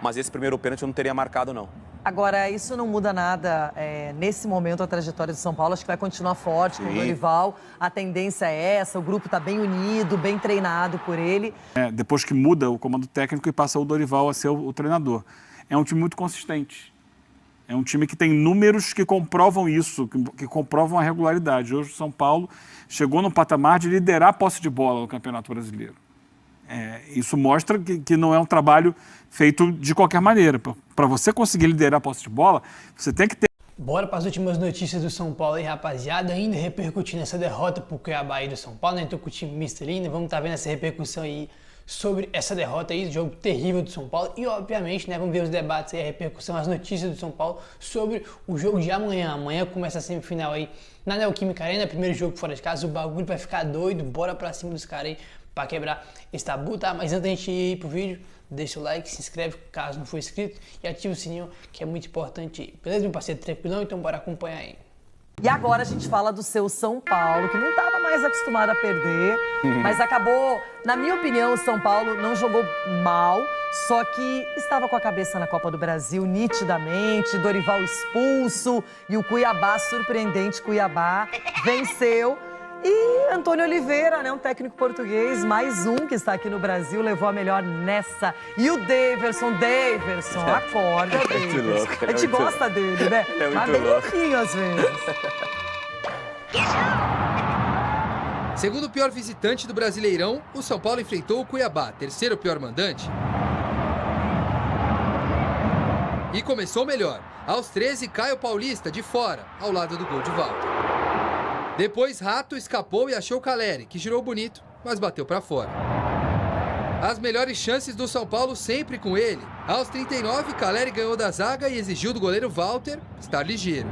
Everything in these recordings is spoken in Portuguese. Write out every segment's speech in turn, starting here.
mas esse primeiro pênalti eu não teria marcado, não. Agora, isso não muda nada, nesse momento, a trajetória do São Paulo. Acho que vai continuar forte com o Dorival. A tendência é essa, o grupo está bem unido, bem treinado por ele. Depois que muda o comando técnico e passa o Dorival a ser o treinador. É um time muito consistente. É um time que tem números que comprovam isso, que comprovam a regularidade. Hoje o São Paulo chegou no patamar de liderar a posse de bola no Campeonato Brasileiro. Isso mostra que não é um trabalho feito de qualquer maneira. Para você conseguir liderar a posse de bola, você tem que ter... Bora para as últimas notícias do São Paulo aí, rapaziada. Ainda repercutindo essa derrota pro Cuiabá aí do São Paulo, né? Entrou com o time misto ali, né? Vamos estar vendo essa repercussão aí sobre essa derrota aí, jogo terrível do São Paulo. E, obviamente, né, vamos ver os debates aí, a repercussão, as notícias do São Paulo sobre o jogo de amanhã. Amanhã começa a semifinal aí na Neoquímica Arena, primeiro jogo fora de casa. O bagulho vai ficar doido, bora pra cima dos caras aí pra quebrar esse tabu, tá? Mas antes da gente ir pro vídeo, deixa o like, se inscreve caso não for inscrito e ativa o sininho, que é muito importante. Beleza, meu parceiro? Tranquilão? Então bora acompanhar aí. E agora a gente fala do seu São Paulo, que não estava mais acostumado a perder, mas acabou, na minha opinião, o São Paulo não jogou mal, só que estava com a cabeça na Copa do Brasil nitidamente, Dorival expulso e o Cuiabá, surpreendente Cuiabá, venceu. E Antônio Oliveira, né, um técnico português, mais um que está aqui no Brasil, levou a melhor nessa. E o Daverson, acorda, Daverson. A gente gosta dele, né? Mas bem louquinho às vezes. Segundo pior visitante do Brasileirão, o São Paulo enfrentou o Cuiabá, terceiro pior mandante. E começou melhor. Aos 13, Caio Paulista, de fora, ao lado do gol de Walter. Depois, Rato escapou e achou Caleri, que girou bonito, mas bateu para fora. As melhores chances do São Paulo sempre com ele. Aos 39, Caleri ganhou da zaga e exigiu do goleiro Walter estar ligeiro.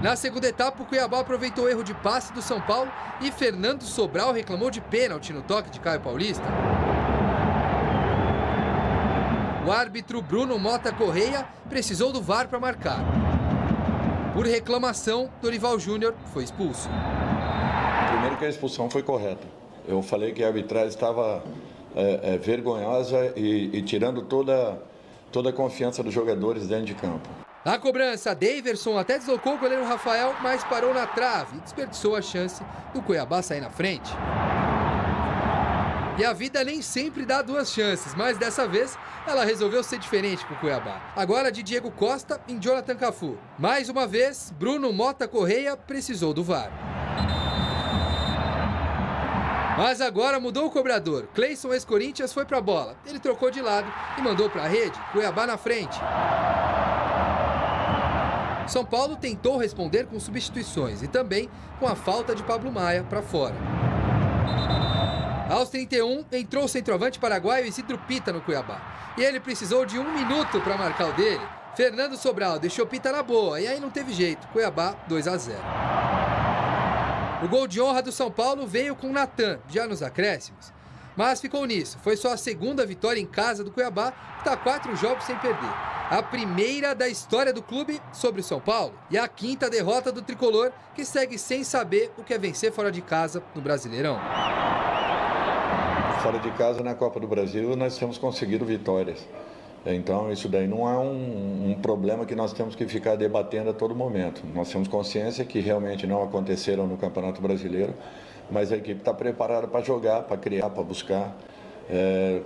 Na segunda etapa, o Cuiabá aproveitou o erro de passe do São Paulo e Fernando Sobral reclamou de pênalti no toque de Caio Paulista. O árbitro Bruno Mota Correia precisou do VAR para marcar. Por reclamação, Dorival Júnior foi expulso. Primeiro que a expulsão foi correta. Eu falei que a arbitragem estava vergonhosa e tirando toda a confiança dos jogadores dentro de campo. Na cobrança, Daverson até deslocou o goleiro Rafael, mas parou na trave e desperdiçou a chance do Cuiabá sair na frente. E a vida nem sempre dá duas chances, mas dessa vez ela resolveu ser diferente com o Cuiabá. Agora de Diego Costa em Jonathan Cafu. Mais uma vez, Bruno Mota Correia precisou do VAR. Mas agora mudou o cobrador. Cleison, ex-Corinthians, foi para a bola. Ele trocou de lado e mandou para a rede. Cuiabá na frente. São Paulo tentou responder com substituições e também com a falta de Pablo Maia para fora. Aos 31, entrou o centroavante paraguaio Isidro Pita no Cuiabá. E ele precisou de 1 minuto para marcar o dele. Fernando Sobral deixou Pita na boa e aí não teve jeito. Cuiabá 2-0. O gol de honra do São Paulo veio com Natan, já nos acréscimos. Mas ficou nisso. Foi só a segunda vitória em casa do Cuiabá, que está 4 jogos sem perder. A primeira da história do clube sobre o São Paulo. E a 5ª derrota do tricolor, que segue sem saber o que é vencer fora de casa no Brasileirão. Fora de casa, na Copa do Brasil, nós temos conseguido vitórias. Então, isso daí não é um problema que nós temos que ficar debatendo a todo momento. Nós temos consciência que realmente não aconteceram no Campeonato Brasileiro, mas a equipe está preparada para jogar, para criar, para buscar,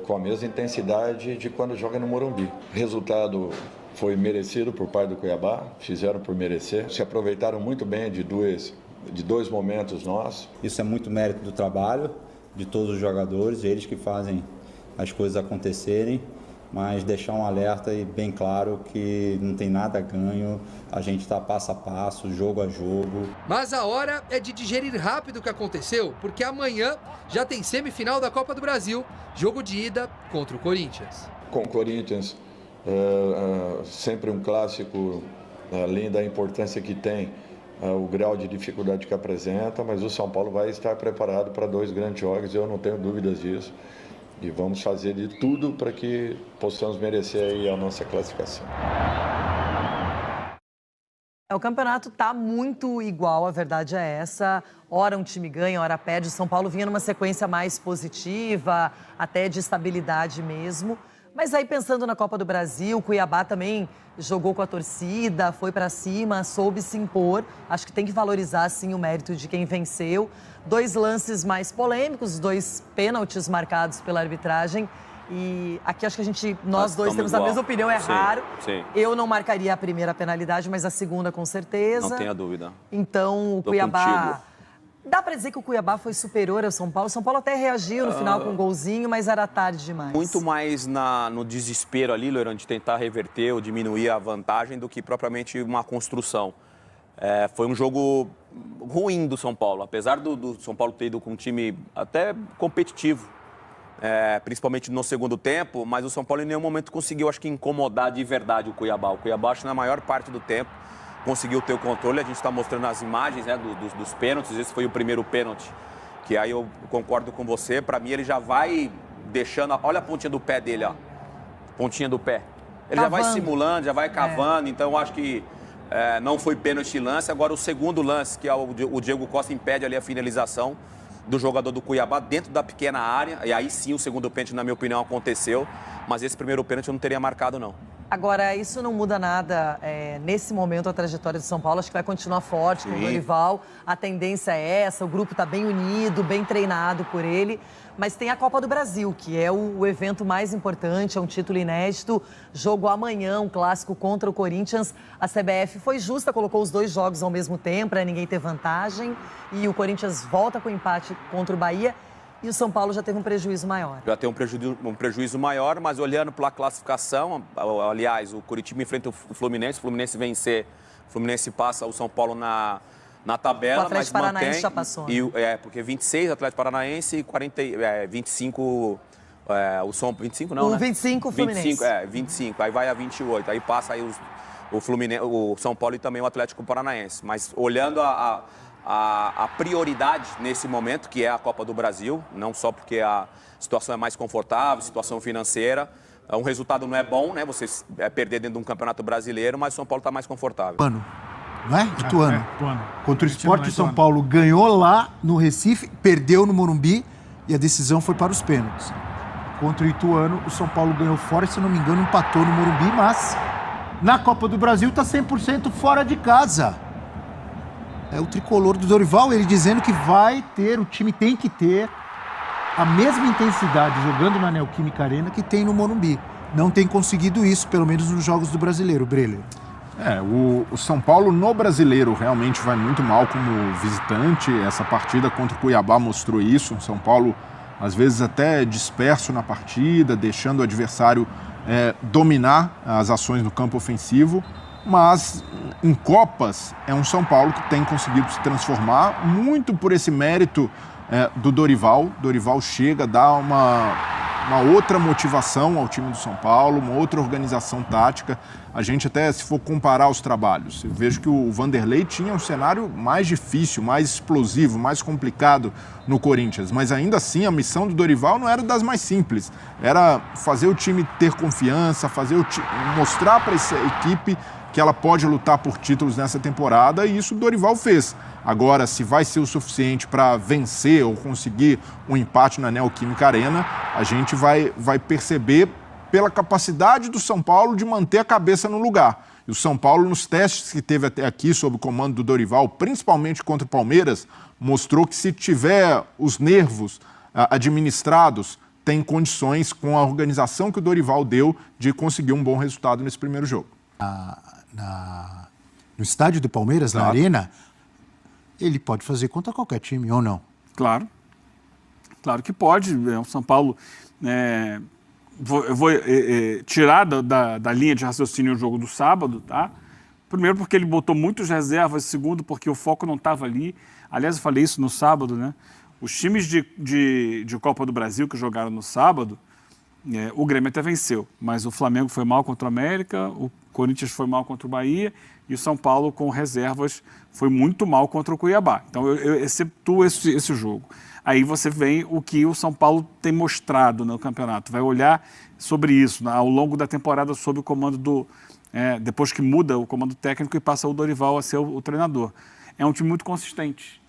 com a mesma intensidade de quando joga no Morumbi. O resultado foi merecido por parte do Cuiabá, fizeram por merecer, se aproveitaram muito bem de dois momentos nossos. Isso é muito mérito do trabalho de todos os jogadores, eles que fazem as coisas acontecerem, mas deixar um alerta e bem claro que não tem nada ganho, a gente está passo a passo, jogo a jogo. Mas a hora é de digerir rápido o que aconteceu, porque amanhã já tem semifinal da Copa do Brasil, jogo de ida contra o Corinthians. Com o Corinthians, sempre um clássico, além da importância que tem, o grau de dificuldade que apresenta, mas o São Paulo vai estar preparado para 2 grandes jogos, eu não tenho dúvidas disso. E vamos fazer de tudo para que possamos merecer aí a nossa classificação. O campeonato está muito igual, a verdade é essa. Ora um time ganha, ora perde. O São Paulo vinha numa sequência mais positiva, até de estabilidade mesmo. Mas aí, pensando na Copa do Brasil, o Cuiabá também jogou com a torcida, foi pra cima, soube se impor. Acho que tem que valorizar, sim, o mérito de quem venceu. 2 lances mais polêmicos, 2 pênaltis marcados pela arbitragem. E aqui acho que nós dois temos a mesma opinião, é raro. Sim. Eu não marcaria a primeira penalidade, mas a segunda com certeza. Não tenha dúvida. Então, o Tô Cuiabá... contigo. Dá pra dizer que o Cuiabá foi superior ao São Paulo? O São Paulo até reagiu no final com um golzinho, mas era tarde demais. Muito mais no desespero ali, Loirão, de tentar reverter ou diminuir a vantagem do que propriamente uma construção. Foi um jogo ruim do São Paulo, apesar do São Paulo ter ido com um time até competitivo, principalmente no segundo tempo, mas o São Paulo em nenhum momento conseguiu, acho que, incomodar de verdade o Cuiabá. O Cuiabá, acho que na maior parte do tempo, conseguiu ter o controle. A gente está mostrando as imagens, né, dos pênaltis. Esse foi o primeiro pênalti, que aí eu concordo com você. Para mim, ele já vai deixando... Olha a pontinha do pé dele, ó. Pontinha do pé. Ele já vai simulando, já vai cavando. Então, eu acho que não foi pênalti lance. Agora, o segundo lance, que é o Diego Costa impede ali a finalização do jogador do Cuiabá dentro da pequena área. E aí sim, o segundo pênalti, na minha opinião, aconteceu. Mas esse primeiro pênalti eu não teria marcado, não. Agora, isso não muda nada. Nesse momento, a trajetória de São Paulo acho que vai continuar forte com o Dorival. A tendência é essa, o grupo está bem unido, bem treinado por ele. Mas tem a Copa do Brasil, que é o evento mais importante, é um título inédito. Jogo amanhã, um clássico contra o Corinthians. A CBF foi justa, colocou os 2 jogos ao mesmo tempo, para ninguém ter vantagem. E o Corinthians volta com empate contra o Bahia. E o São Paulo já teve um prejuízo maior. Já tem um prejuízo maior, mas olhando pela classificação, aliás, o Coritiba enfrenta o Fluminense vencer, o Fluminense passa o São Paulo na tabela, o Atlético Paranaense já passou. Né? Porque 26 Atlético Paranaense e 25 o São 25 não, o né? 25 Fluminense. 25, aí vai a 28, aí passa aí o Fluminense, o São Paulo e também o Atlético Paranaense. Mas olhando a prioridade nesse momento, que é a Copa do Brasil, não só porque a situação é mais confortável, situação financeira, um resultado não é bom, né? Você perder dentro de um campeonato brasileiro, mas o São Paulo está mais confortável. Não é? Ituano. Contra o Sport, o São Paulo ganhou lá no Recife, perdeu no Morumbi e a decisão foi para os pênaltis. Contra o Ituano, o São Paulo ganhou fora, se não me engano, empatou no Morumbi, mas na Copa do Brasil está 100% fora de casa. É o tricolor do Dorival, ele dizendo que o time tem que ter a mesma intensidade jogando na Neoquímica Arena que tem no Morumbi. Não tem conseguido isso, pelo menos nos jogos do Brasileiro, Breler. O São Paulo no Brasileiro realmente vai muito mal como visitante. Essa partida contra o Cuiabá mostrou isso. O São Paulo, às vezes, até disperso na partida, deixando o adversário dominar as ações no campo ofensivo. Mas em Copas é um São Paulo que tem conseguido se transformar muito por esse mérito do Dorival. Dorival chega, dá uma outra motivação ao time do São Paulo, uma outra organização tática. A gente até, se for comparar os trabalhos, eu vejo que o Vanderlei tinha um cenário mais difícil, mais explosivo, mais complicado no Corinthians, mas ainda assim a missão do Dorival não era das mais simples. Era fazer o time ter confiança, mostrar para essa equipe que ela pode lutar por títulos nessa temporada, e isso o Dorival fez. Agora, se vai ser o suficiente para vencer ou conseguir um empate na Neoquímica Arena, a gente vai perceber pela capacidade do São Paulo de manter a cabeça no lugar. E o São Paulo, nos testes que teve até aqui, sob o comando do Dorival, principalmente contra o Palmeiras, mostrou que se tiver os nervos administrados, tem condições, com a organização que o Dorival deu, de conseguir um bom resultado nesse primeiro jogo. No estádio do Palmeiras, na Arena, ele pode fazer contra qualquer time, ou não? Claro que pode. O São Paulo... Eu vou tirar da linha de raciocínio o jogo do sábado, tá? Primeiro porque ele botou muitas reservas, segundo porque o foco não estava ali. Aliás, eu falei isso no sábado, né? Os times de Copa do Brasil que jogaram no sábado, o Grêmio até venceu, mas o Flamengo foi mal contra o América, o Corinthians foi mal contra o Bahia e o São Paulo, com reservas, foi muito mal contra o Cuiabá. Então, eu exceptuo esse jogo. Aí você vem o que o São Paulo tem mostrado no campeonato. Vai olhar sobre isso ao longo da temporada, sob o comando depois que muda o comando técnico e passa o Dorival a ser o treinador. É um time muito consistente.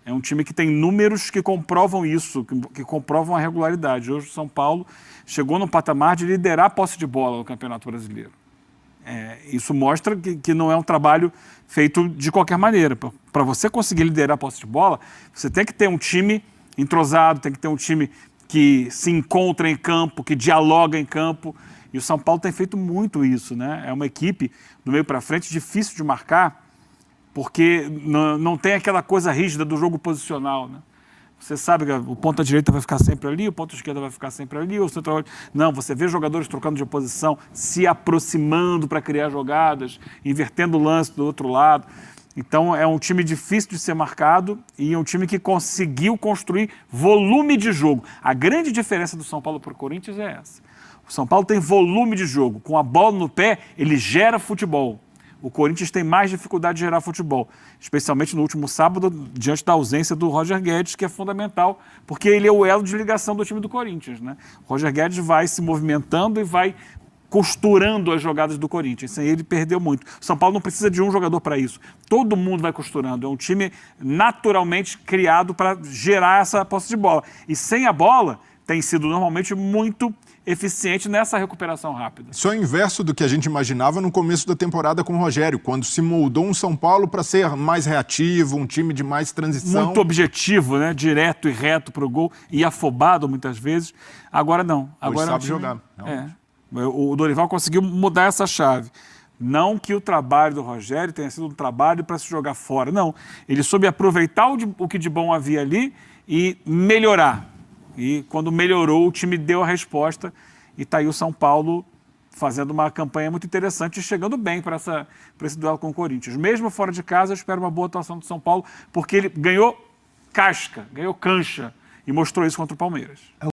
É um time que tem números que comprovam isso, que comprovam a regularidade. Hoje o São Paulo chegou no patamar de liderar a posse de bola no Campeonato Brasileiro. Isso mostra que não é um trabalho feito de qualquer maneira. Para você conseguir liderar a posse de bola, você tem que ter um time entrosado, tem que ter um time que se encontra em campo, que dialoga em campo. E o São Paulo tem feito muito isso, né? É uma equipe do meio para frente difícil de marcar, porque não tem aquela coisa rígida do jogo posicional, né? Você sabe que o ponta-direita vai ficar sempre ali, o ponta-esquerda vai ficar sempre ali, o central... Não, você vê jogadores trocando de posição, se aproximando para criar jogadas, invertendo o lance do outro lado. Então, é um time difícil de ser marcado e é um time que conseguiu construir volume de jogo. A grande diferença do São Paulo para o Corinthians é essa. O São Paulo tem volume de jogo. Com a bola no pé, ele gera futebol. O Corinthians tem mais dificuldade de gerar futebol, especialmente no último sábado, diante da ausência do Roger Guedes, que é fundamental, porque ele é o elo de ligação do time do Corinthians, né? O Roger Guedes vai se movimentando e vai costurando as jogadas do Corinthians. Sem ele, perdeu muito. O São Paulo não precisa de um jogador para isso. Todo mundo vai costurando. É um time naturalmente criado para gerar essa posse de bola. E sem a bola, tem sido normalmente muito eficiente nessa recuperação rápida. Isso é o inverso do que a gente imaginava no começo da temporada com o Rogério, quando se moldou um São Paulo para ser mais reativo, um time de mais transição. Muito objetivo, né? Direto e reto para o gol e afobado muitas vezes. Agora não. Agora sabe jogar. O Dorival conseguiu mudar essa chave. Não que o trabalho do Rogério tenha sido um trabalho para se jogar fora. Não. Ele soube aproveitar o que de bom havia ali e melhorar. E quando melhorou, o time deu a resposta e está aí o São Paulo fazendo uma campanha muito interessante e chegando bem para esse duelo com o Corinthians. Mesmo fora de casa, eu espero uma boa atuação do São Paulo, porque ele ganhou casca, ganhou cancha e mostrou isso contra o Palmeiras.